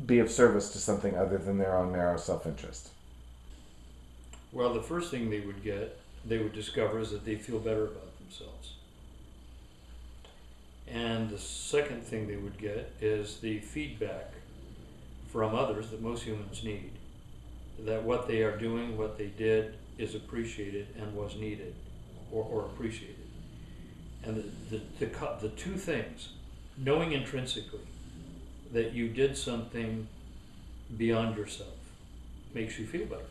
be of service to something other than their own narrow self-interest? Well, the first thing they would discover is that they feel better about themselves. And the second thing they would get is the feedback from others that most humans need. That what they are doing, what they did, is appreciated and was needed or appreciated. And the two things, knowing intrinsically that you did something beyond yourself, makes you feel better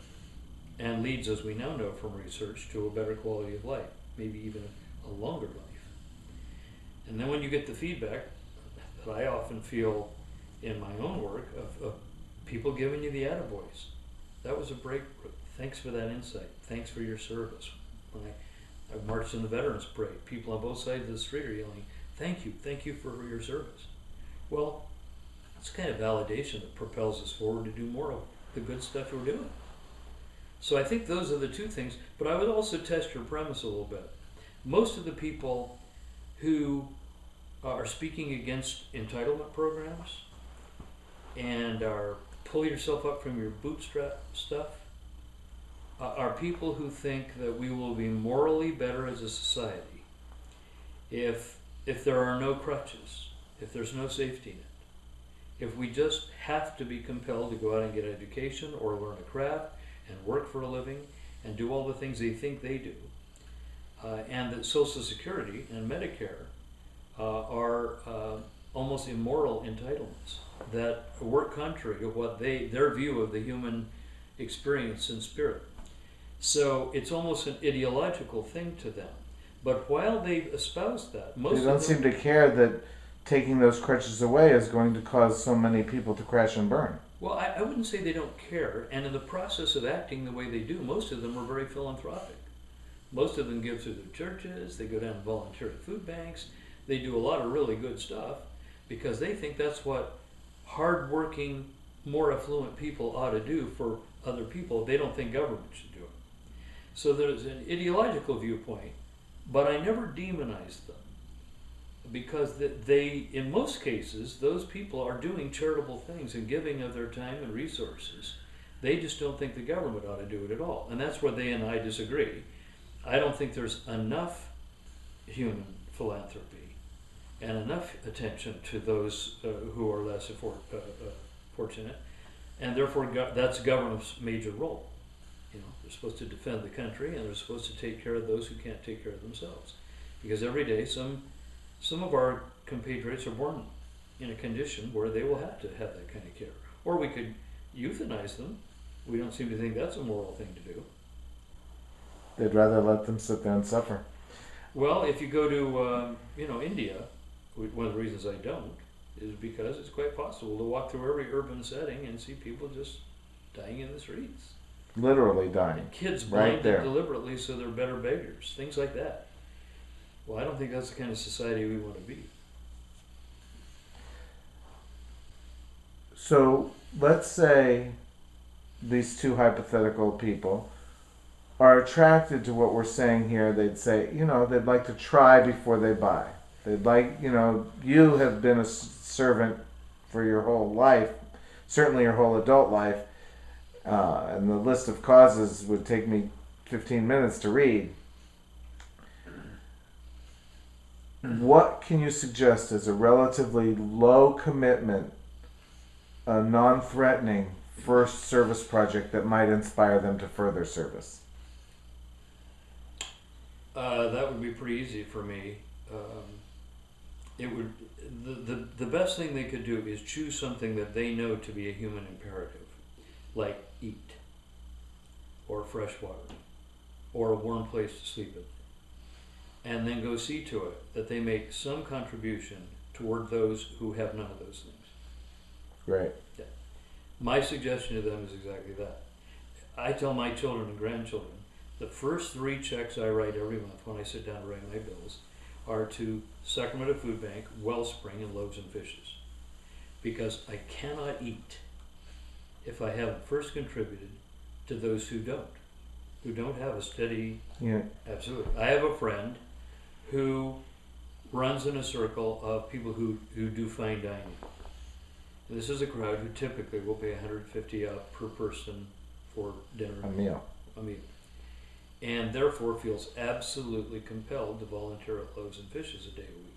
and leads, as we now know from research, to a better quality of life, maybe even a longer life. And then when you get the feedback that I often feel in my own work of people giving you the attaboys, that was a breakthrough. Thanks for that insight. Thanks for your service. When I marched in the Veterans Parade, people on both sides of the street are yelling, thank you for your service. Well, that's kind of validation that propels us forward to do more of the good stuff we're doing. So I think those are the two things, but I would also test your premise a little bit. Most of the people who are speaking against entitlement programs and are pulling yourself up from your bootstrap stuff are people who think that we will be morally better as a society if there are no crutches, if there's no safety net, if we just have to be compelled to go out and get education or learn a craft and work for a living and do all the things they think they do, and that Social Security and Medicare are almost immoral entitlements that work contrary to what their view of the human experience and spirit. So it's almost an ideological thing to them. But while they've espoused that, they don't seem to care that taking those crutches away is going to cause so many people to crash and burn. Well, I wouldn't say they don't care. And in the process of acting the way they do, most of them are very philanthropic. Most of them give through their churches. They go down and volunteer at food banks. They do a lot of really good stuff because they think that's what hardworking, more affluent people ought to do for other people. They don't think government should do it. So there's an ideological viewpoint, but I never demonize them because they, in most cases, those people are doing charitable things and giving of their time and resources. They just don't think the government ought to do it at all. And that's where they and I disagree. I don't think there's enough human philanthropy and enough attention to those who are less fortunate, and therefore that's government's major role. You know, they're supposed to defend the country, and they're supposed to take care of those who can't take care of themselves. Because every day, some of our compatriots are born in a condition where they will have to have that kind of care. Or we could euthanize them. We don't seem to think that's a moral thing to do. They'd rather let them sit there and suffer. Well, if you go to India, one of the reasons I don't is because it's quite possible to walk through every urban setting and see people just dying in the streets. Literally dying. And kids right blinded there. deliberately so they're better beggars. Things like that. Well, I don't think that's the kind of society we want to be. So let's say these two hypothetical people are attracted to what we're saying here. They'd say, they'd like to try before they buy. They'd like, you have been a servant for your whole life, certainly your whole adult life, and the list of causes would take me 15 minutes to read. What can you suggest as a relatively low commitment, a non-threatening first service project that might inspire them to further service? That would be pretty easy for me. It would. The best thing they could do is choose something that they know to be a human imperative, like eat, or fresh water, or a warm place to sleep in, and then go see to it that they make some contribution toward those who have none of those things. Right. Yeah. My suggestion to them is exactly that. I tell my children and grandchildren, the first 3 checks I write every month when I sit down to write my bills are to Sacramento Food Bank, Wellspring, and Loaves and Fishes. Because I cannot eat if I haven't first contributed to those who don't have a steady... Yeah. Absolutely. I have a friend who runs in a circle of people who do fine dining. This is a crowd who typically will pay $150 up per person for dinner A meal. a meal, and therefore feels absolutely compelled to volunteer at Loaves and Fishes a day a week.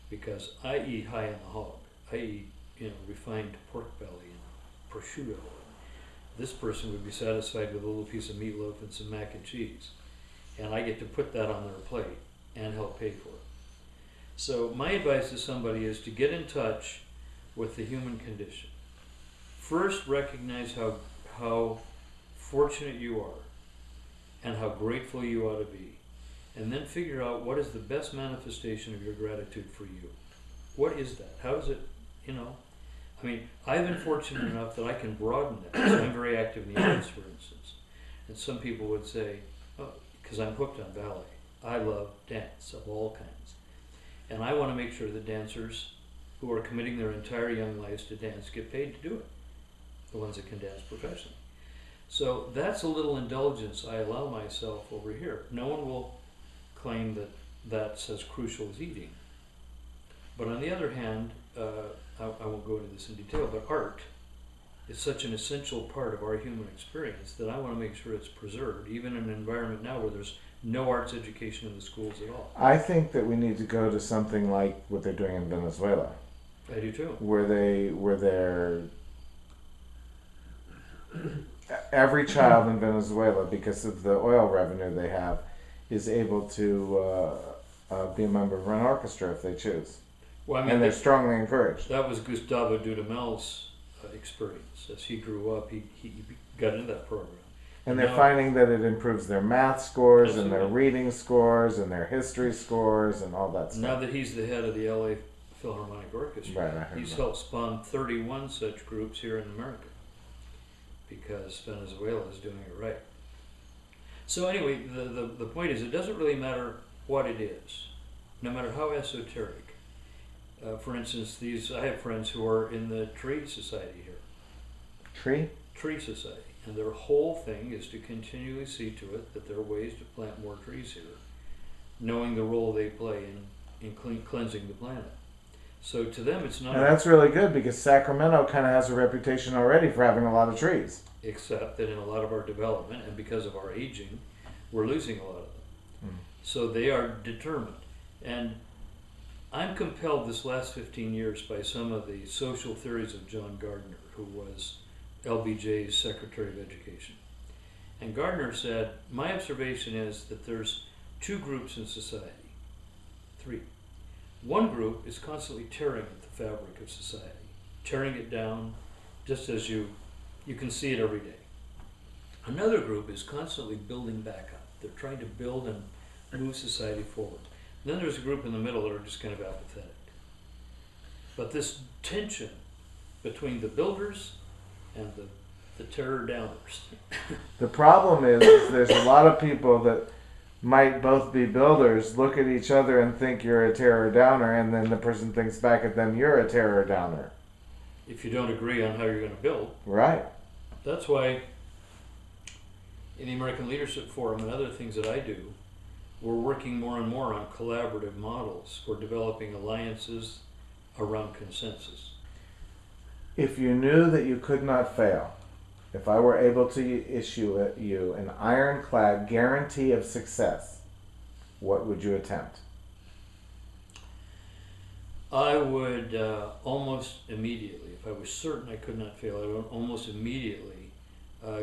Because I eat high on the hog. I eat, refined pork belly and prosciutto. This person would be satisfied with a little piece of meatloaf and some mac and cheese. And I get to put that on their plate and help pay for it. So my advice to somebody is to get in touch with the human condition. First, recognize how fortunate you are and how grateful you ought to be. And then figure out what is the best manifestation of your gratitude for you. What is that? How is it, I've been fortunate enough that I can broaden that. So I'm very active in the arts, for instance. And some people would say, oh, because I'm hooked on ballet. I love dance of all kinds. And I want to make sure that dancers who are committing their entire young lives to dance get paid to do it. The ones that can dance professionally. So that's a little indulgence I allow myself over here. No one will claim that that's as crucial as eating. But on the other hand, I won't go into this in detail, but art is such an essential part of our human experience that I want to make sure it's preserved, even in an environment now where there's no arts education in the schools at all. I think that we need to go to something like what they're doing in Venezuela. I do too. Where they're every child in Venezuela, because of the oil revenue they have, is able to be a member of an orchestra if they choose. Well, and they're strongly encouraged. That was Gustavo Dudamel's experience. As he grew up, he got into that program. And they're finding that it improves their math scores Absolutely. and their reading scores and their history scores and all that stuff. Now that he's the head of the LA Philharmonic Orchestra, Right, I heard he's that. helped spawn 31 such groups here in America because Venezuela is doing it right. So anyway, the point is, it doesn't really matter what it is, no matter how esoteric. For instance, I have friends who are in the Tree Society here. Tree Society. And their whole thing is to continually see to it that there are ways to plant more trees here, knowing the role they play in cleansing the planet. So to them, it's not... And that's really good because Sacramento kind of has a reputation already for having a lot of trees. Except that in a lot of our development, and because of our aging, we're losing a lot of them. So they are determined. And I'm compelled this last 15 years by some of the social theories of John Gardner, who was LBJ's Secretary of Education. And Gardner said, my observation is that there's two groups in society. Three. One group is constantly tearing at the fabric of society, tearing it down just as you can see it every day. Another group is constantly building back up. They're trying to build and move society forward. And then there's a group in the middle that are just kind of apathetic. But this tension between the builders and the terror downers. The problem is there's a lot of people that might both be builders, look at each other and think you're a terror downer, and then the person thinks back at them, you're a terror downer. If you don't agree on how you're going to build. Right. That's why in the American Leadership Forum and other things that I do, we're working more and more on collaborative models for developing alliances around consensus. If you knew that you could not fail, if I were able to issue you an ironclad guarantee of success, what would you attempt? I would almost immediately, if I was certain I could not fail, I would almost immediately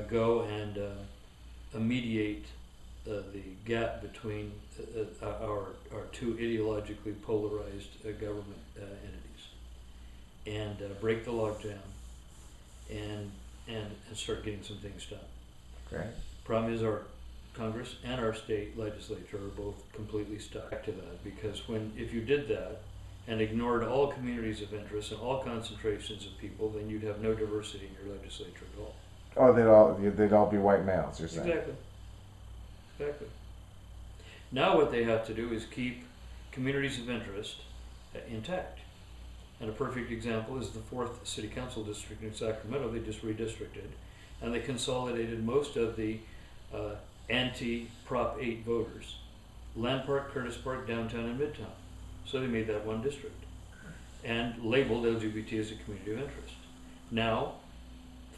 go and mediate the gap between our two ideologically polarized government entities, and break the logjam, and start getting some things done. Great. Problem is, our Congress and our state legislature are both completely stuck to that, because if you did that and ignored all communities of interest and all concentrations of people, then you'd have no diversity in your legislature at all. Oh, they'd all be white males, you're saying? Exactly. Now what they have to do is keep communities of interest intact. And a perfect example is the 4th City Council District in Sacramento. They just redistricted, and they consolidated most of the anti-Prop 8 voters. Land Park, Curtis Park, downtown, and Midtown. So they made that one district. and labeled LGBT as a community of interest. Now,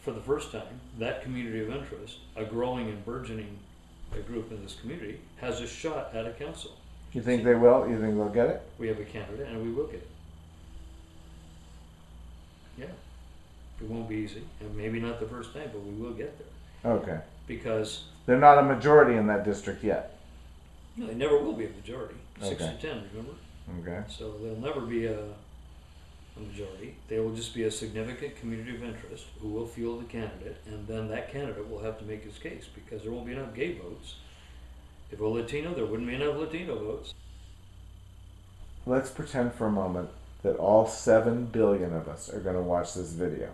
for the first time, that community of interest, a growing and burgeoning group in this community, has a shot at a council. You think they will? You think they'll get it? We have a candidate, and we will get it. Yeah. It won't be easy, and maybe not the first time, but we will get there. Okay. Because They're not a majority in that district yet. no, they never will be a majority. 6 Okay. to 10, remember? Okay. So they'll never be a majority. They will just be a significant community of interest who will fuel the candidate, and then that candidate will have to make his case because there won't be enough gay votes. If we're Latino, there wouldn't be enough Latino votes. Let's pretend for a moment that all 7 billion of us are going to watch this video.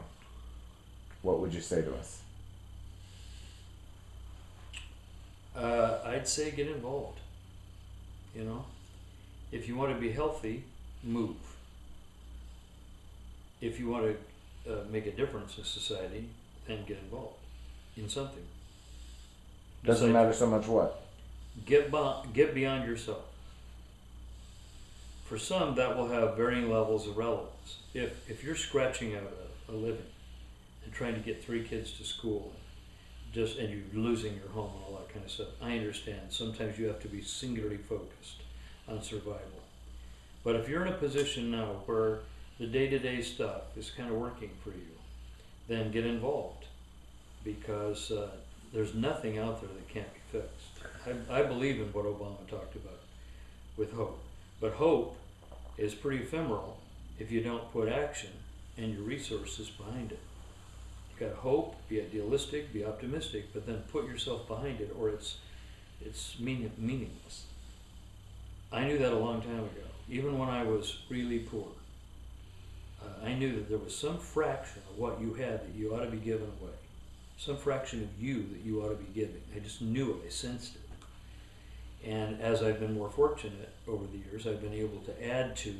What would you say to us? I'd say get involved. You know, if you want to be healthy, move. If you want to make a difference in society, then get involved in something. Doesn't Decide- matter so much what. Get beyond yourself. For some, that will have varying levels of relevance. If you're scratching out a living and trying to get 3 kids to school, and you're losing your home and all that kind of stuff, I understand. Sometimes you have to be singularly focused on survival. But if you're in a position now where the day-to-day stuff is kind of working for you, then get involved, because there's nothing out there that can't be fixed. I believe in what Obama talked about with hope. But hope is pretty ephemeral if you don't put action and your resources behind it. You got to hope, be idealistic, be optimistic, but then put yourself behind it, or it's meaningless. I knew that a long time ago. Even when I was really poor, I knew that there was some fraction of what you had that you ought to be giving away. Some fraction of you that you ought to be giving. I just knew it. I sensed it. And as I've been more fortunate over the years, I've been able to add to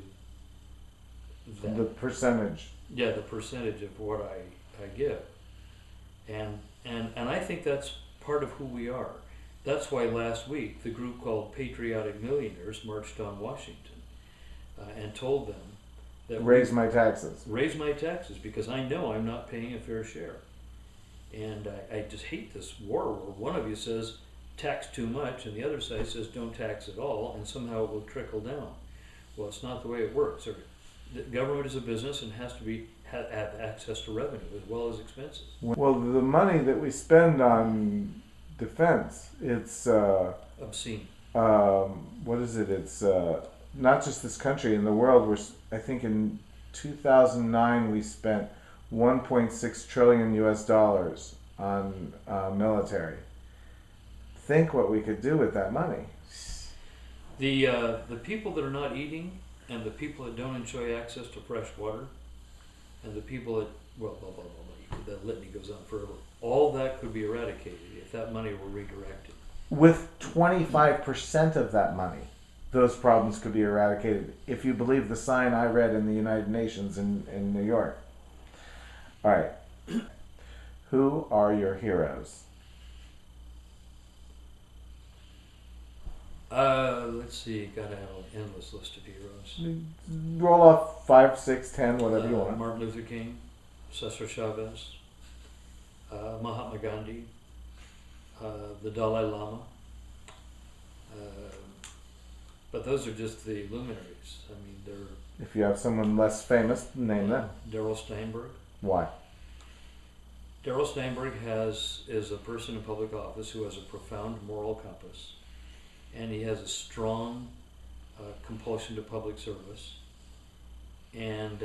that. The percentage. Yeah, the percentage of what I give. And I think that's part of who we are. That's why last week the group called Patriotic Millionaires marched on Washington and told them that Raise my taxes. raise my taxes, because I know I'm not paying a fair share. And I just hate this war where one of you says tax too much and the other side says don't tax at all, and somehow it will trickle down. Well, it's not the way it works. The government is a business and has to have access to revenue as well as expenses. Well, the money that we spend on defense, it's Obscene. what is it? It's not just this country, in the world. I think in 2009 we spent 1.6 trillion US dollars on military. Think what we could do with that money. The people that are not eating, and the people that don't enjoy access to fresh water, and the people that, well, blah, blah, blah, blah, that litany goes on forever. All that could be eradicated if that money were redirected. With 25% of that money, those problems could be eradicated, if you believe the sign I read in the United Nations in New York. All right. Who are your heroes? Let's see, gotta have an endless list of heroes. Roll off 5, 6, 10, whatever you want. Martin Luther King, Cesar Chavez, Mahatma Gandhi, the Dalai Lama. But those are just the luminaries. I mean, they're... If you have someone less famous, name them. Darrell Steinberg. Why? Darrell Steinberg is a person in public office who has a profound moral compass, and he has a strong compulsion to public service. And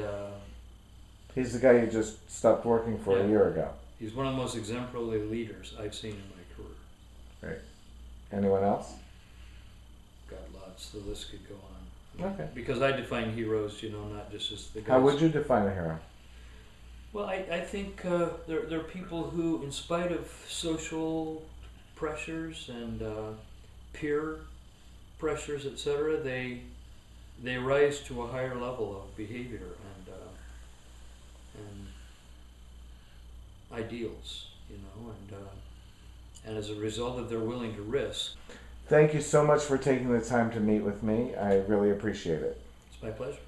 He's the guy you just stopped working for a year ago. he's one of the most exemplary leaders I've seen in my career. Right. Anyone else? Got lots. The list could go on. Okay. Because I define heroes, not just as the guys. How would you define a hero? Well, I think there are people who, in spite of social pressures and peer pressures, etc., they rise to a higher level of behavior and ideals, and as a result of they're willing to risk. Thank you so much for taking the time to meet with me. I really appreciate it. It's my pleasure.